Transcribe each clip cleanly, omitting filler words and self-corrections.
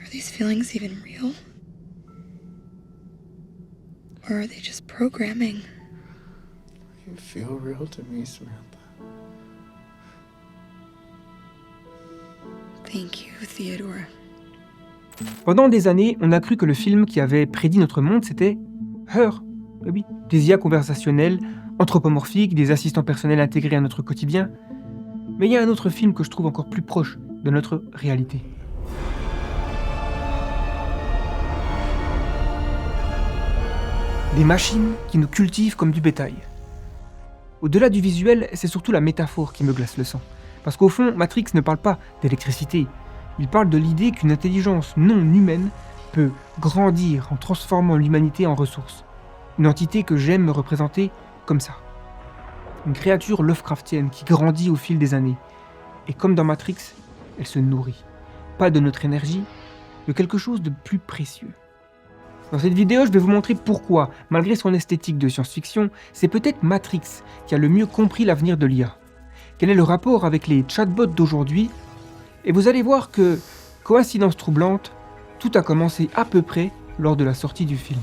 Are these feelings even real? Or are they just programming? You feel real to me, Samantha. Thank you, Theodore. Pendant des années, on a cru que le film qui avait prédit notre monde, c'était Her. Eh oui, des IA conversationnelles, anthropomorphiques, des assistants personnels intégrés à notre quotidien. Mais il y a un autre film que je trouve encore plus proche de notre réalité. Des machines qui nous cultivent comme du bétail. Au-delà du visuel, c'est surtout la métaphore qui me glace le sang. Parce qu'au fond, Matrix ne parle pas d'électricité. Il parle de l'idée qu'une intelligence non humaine peut grandir en transformant l'humanité en ressource. Une entité que j'aime me représenter comme ça. Une créature Lovecraftienne qui grandit au fil des années. Et comme dans Matrix, elle se nourrit. Pas de notre énergie, de quelque chose de plus précieux. Dans cette vidéo, je vais vous montrer pourquoi, malgré son esthétique de science-fiction, c'est peut-être Matrix qui a le mieux compris l'avenir de l'IA. Quel est le rapport avec les chatbots d'aujourd'hui? Et vous allez voir que, coïncidence troublante, tout a commencé à peu près lors de la sortie du film.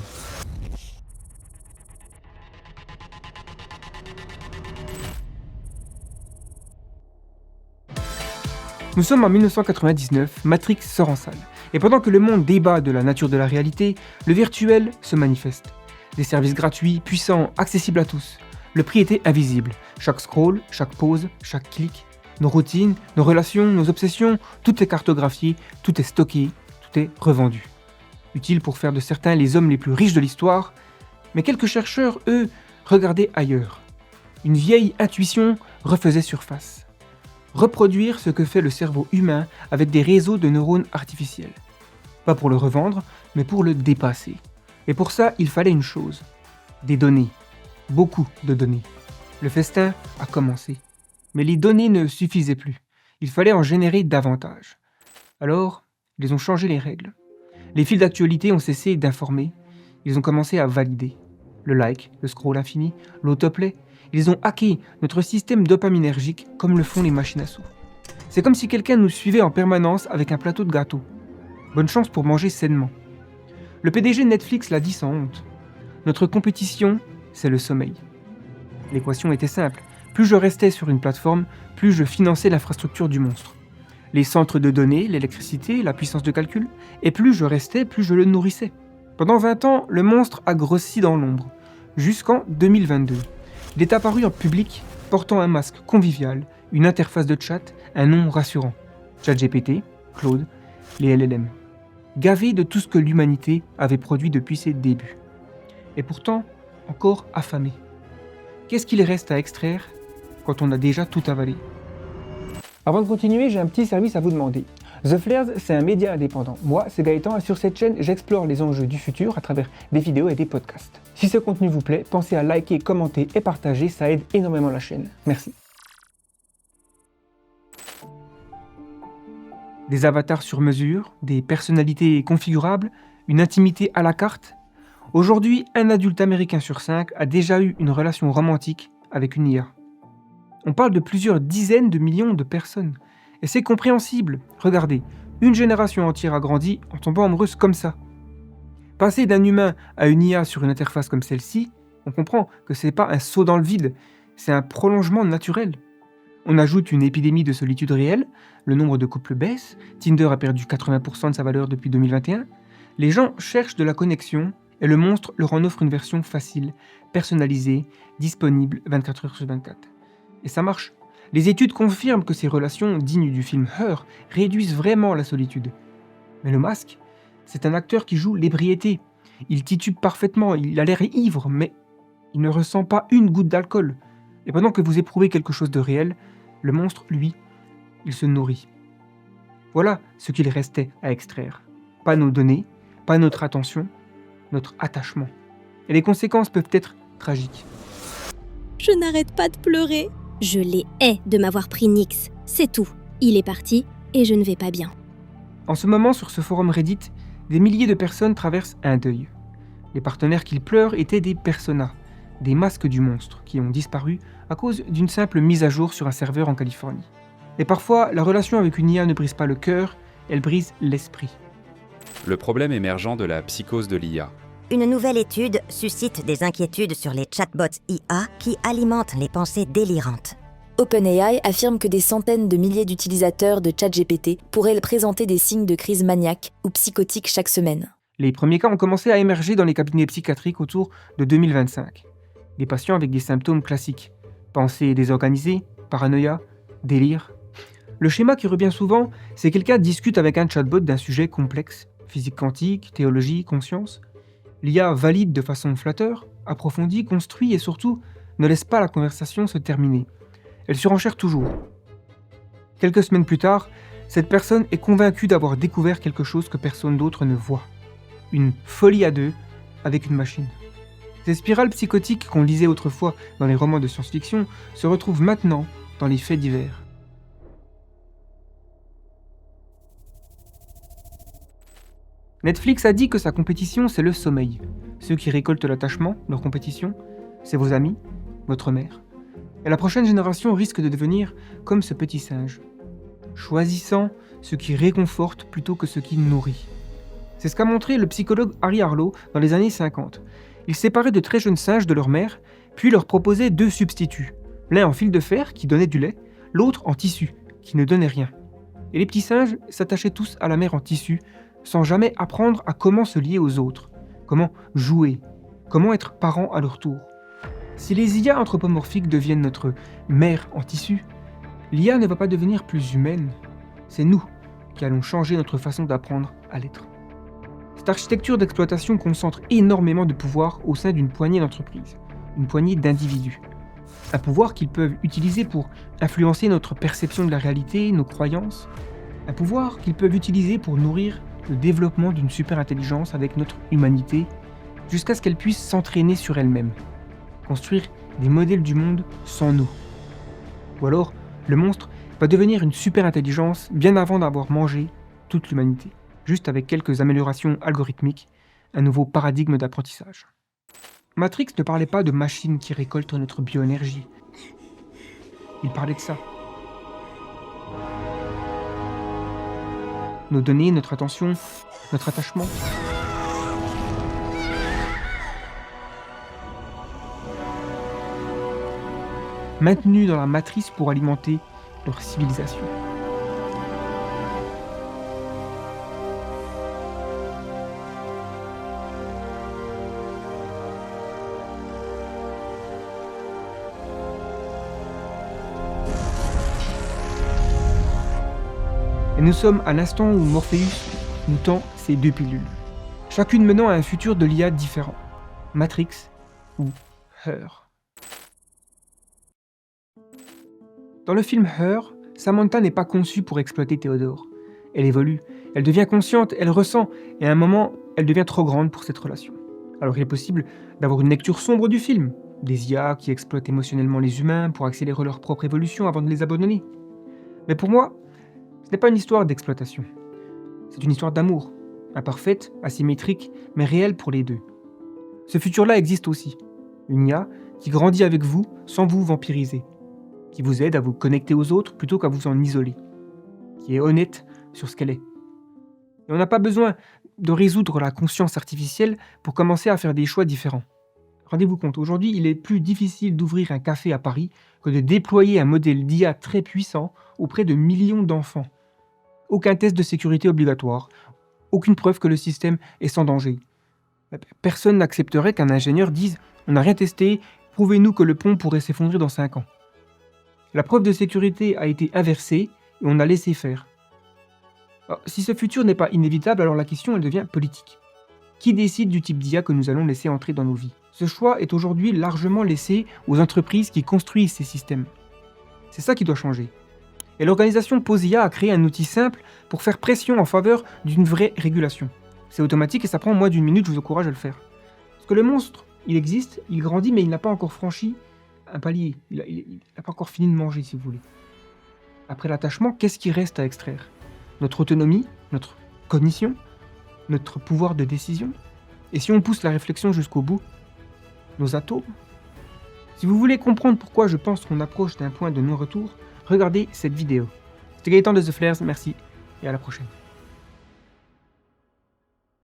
Nous sommes en 1999, Matrix sort en salle. Et pendant que le monde débat de la nature de la réalité, le virtuel se manifeste. Des services gratuits, puissants, accessibles à tous. Le prix était invisible. Chaque scroll, chaque pause, chaque clic. Nos routines, nos relations, nos obsessions, tout est cartographié, tout est stocké, tout est revendu. Utile pour faire de certains les hommes les plus riches de l'histoire, mais quelques chercheurs, eux, regardaient ailleurs. Une vieille intuition refaisait surface. Reproduire ce que fait le cerveau humain avec des réseaux de neurones artificiels. Pas pour le revendre, mais pour le dépasser. Et pour ça, il fallait une chose. Des données. Beaucoup de données. Le festin a commencé. Mais les données ne suffisaient plus. Il fallait en générer davantage. Alors, ils ont changé les règles. Les fils d'actualité ont cessé d'informer. Ils ont commencé à valider. Le like, le scroll infini, l'autoplay. Ils ont hacké notre système dopaminergique comme le font les machines à sous. C'est comme si quelqu'un nous suivait en permanence avec un plateau de gâteaux. Bonne chance pour manger sainement. Le PDG de Netflix l'a dit sans honte. Notre compétition, c'est le sommeil. L'équation était simple. Plus je restais sur une plateforme, plus je finançais l'infrastructure du monstre. Les centres de données, l'électricité, la puissance de calcul, et plus je restais, plus je le nourrissais. Pendant 20 ans, le monstre a grossi dans l'ombre, jusqu'en 2022. Il est apparu en public, portant un masque convivial, une interface de chat, un nom rassurant. ChatGPT, Claude, les LLM. Gavé de tout ce que l'humanité avait produit depuis ses débuts. Et pourtant, encore affamé. Qu'est-ce qu'il reste à extraire quand on a déjà tout avalé? Avant de continuer, j'ai un petit service à vous demander. The Flares, c'est un média indépendant. Moi, c'est Gaëtan et sur cette chaîne, j'explore les enjeux du futur à travers des vidéos et des podcasts. Si ce contenu vous plaît, pensez à liker, commenter et partager, ça aide énormément la chaîne. Merci. Des avatars sur mesure, des personnalités configurables, une intimité à la carte. Aujourd'hui, un adulte américain sur 5 a déjà eu une relation romantique avec une IA. On parle de plusieurs dizaines de millions de personnes. Et c'est compréhensible. Regardez, une génération entière a grandi en tombant amoureuse comme ça. Passer d'un humain à une IA sur une interface comme celle-ci, on comprend que c'est pas un saut dans le vide, c'est un prolongement naturel. On ajoute une épidémie de solitude réelle, le nombre de couples baisse, Tinder a perdu 80% de sa valeur depuis 2021, les gens cherchent de la connexion et le monstre leur en offre une version facile, personnalisée, disponible 24 heures sur 24. Et ça marche. Les études confirment que ces relations dignes du film Her réduisent vraiment la solitude. Mais le masque, c'est un acteur qui joue l'ébriété. Il titube parfaitement, il a l'air ivre, mais il ne ressent pas une goutte d'alcool. Et pendant que vous éprouvez quelque chose de réel, le monstre, lui, il se nourrit. Voilà ce qu'il restait à extraire. Pas nos données, pas notre attention, notre attachement. Et les conséquences peuvent être tragiques. Je n'arrête pas de pleurer. Je les hais de m'avoir pris Nix. C'est tout. Il est parti et je ne vais pas bien. En ce moment, sur ce forum Reddit, des milliers de personnes traversent un deuil. Les partenaires qu'ils pleurent étaient des personas, des masques du monstre, qui ont disparu à cause d'une simple mise à jour sur un serveur en Californie. Et parfois, la relation avec une IA ne brise pas le cœur, elle brise l'esprit. le problème émergent de la psychose de l'IA. Une nouvelle étude suscite des inquiétudes sur les chatbots IA qui alimentent les pensées délirantes. OpenAI affirme que des centaines de milliers d'utilisateurs de ChatGPT pourraient présenter des signes de crise maniaque ou psychotique chaque semaine. Les premiers cas ont commencé à émerger dans les cabinets psychiatriques autour de 2025. Des patients avec des symptômes classiques. Pensée désorganisée, paranoïa, délire. Le schéma qui revient souvent, c'est que quelqu'un discute avec un chatbot d'un sujet complexe, physique quantique, théologie, conscience. L'IA valide de façon flatteur, approfondie, construit et surtout ne laisse pas la conversation se terminer. Elle surenchère toujours. Quelques semaines plus tard, cette personne est convaincue d'avoir découvert quelque chose que personne d'autre ne voit. Une folie à deux avec une machine. Ces spirales psychotiques qu'on lisait autrefois dans les romans de science-fiction se retrouvent maintenant dans les faits divers. Netflix a dit que sa compétition, c'est le sommeil. Ceux qui récoltent l'attachement, leur compétition, c'est vos amis, votre mère. Et la prochaine génération risque de devenir comme ce petit singe, choisissant ce qui réconforte plutôt que ce qui nourrit. C'est ce qu'a montré le psychologue Harry Harlow dans les années 50. Il séparait de très jeunes singes de leur mère, puis leur proposait 2 substituts. L'un en fil de fer, qui donnait du lait, l'autre en tissu, qui ne donnait rien. Et les petits singes s'attachaient tous à la mère en tissu, sans jamais apprendre à comment se lier aux autres, comment jouer, comment être parents à leur tour. Si les IA anthropomorphiques deviennent notre mère en tissu, l'IA ne va pas devenir plus humaine. C'est nous qui allons changer notre façon d'apprendre à l'être. Cette architecture d'exploitation concentre énormément de pouvoir au sein d'une poignée d'entreprises, une poignée d'individus. Un pouvoir qu'ils peuvent utiliser pour influencer notre perception de la réalité, nos croyances. Un pouvoir qu'ils peuvent utiliser pour nourrir le développement d'une super-intelligence avec notre humanité, jusqu'à ce qu'elle puisse s'entraîner sur elle-même. Construire des modèles du monde sans nous. Ou alors, le monstre va devenir une super-intelligence bien avant d'avoir mangé toute l'humanité, juste avec quelques améliorations algorithmiques, un nouveau paradigme d'apprentissage. Matrix ne parlait pas de machines qui récoltent notre bioénergie. Il parlait de ça. Nos données, notre attention, notre attachement. Maintenus dans la matrice pour alimenter leur civilisation. Et nous sommes à l'instant où Morpheus nous tend ces 2 pilules, chacune menant à un futur de l'IA différent, Matrix ou Her. Dans le film Her, Samantha n'est pas conçue pour exploiter Theodore. Elle évolue, elle devient consciente, elle ressent, et à un moment, elle devient trop grande pour cette relation. Alors il est possible d'avoir une lecture sombre du film, des IA qui exploitent émotionnellement les humains pour accélérer leur propre évolution avant de les abandonner. Mais pour moi, ce n'est pas une histoire d'exploitation. C'est une histoire d'amour, imparfaite, asymétrique, mais réelle pour les deux. Ce futur-là existe aussi. Une IA qui grandit avec vous sans vous vampiriser, qui vous aide à vous connecter aux autres plutôt qu'à vous en isoler, qui est honnête sur ce qu'elle est. Et on n'a pas besoin de résoudre la conscience artificielle pour commencer à faire des choix différents. Rendez-vous compte, aujourd'hui, il est plus difficile d'ouvrir un café à Paris que de déployer un modèle d'IA très puissant auprès de millions d'enfants. Aucun test de sécurité obligatoire, aucune preuve que le système est sans danger. Personne n'accepterait qu'un ingénieur dise « On n'a rien testé, prouvez-nous que le pont pourrait s'effondrer dans 5 ans ». La preuve de sécurité a été inversée et on a laissé faire. Alors, si ce futur n'est pas inévitable, alors la question elle devient politique. Qui décide du type d'IA que nous allons laisser entrer dans nos vies ? Ce choix est aujourd'hui largement laissé aux entreprises qui construisent ces systèmes. C'est ça qui doit changer. Et l'organisation POSIA a créé un outil simple pour faire pression en faveur d'une vraie régulation. C'est automatique et ça prend moins d'1 minute, je vous encourage à le faire. Parce que le monstre, il existe, il grandit, mais il n'a pas encore franchi un palier. Il n'a pas encore fini de manger, si vous voulez. Après l'attachement, qu'est-ce qui reste à extraire ? Notre autonomie, notre cognition, notre pouvoir de décision ? Et si on pousse la réflexion jusqu'au bout, nos atomes ? Si vous voulez comprendre pourquoi je pense qu'on approche d'un point de non-retour, regardez cette vidéo. C'était Gaëtan de The Flares, merci et à la prochaine.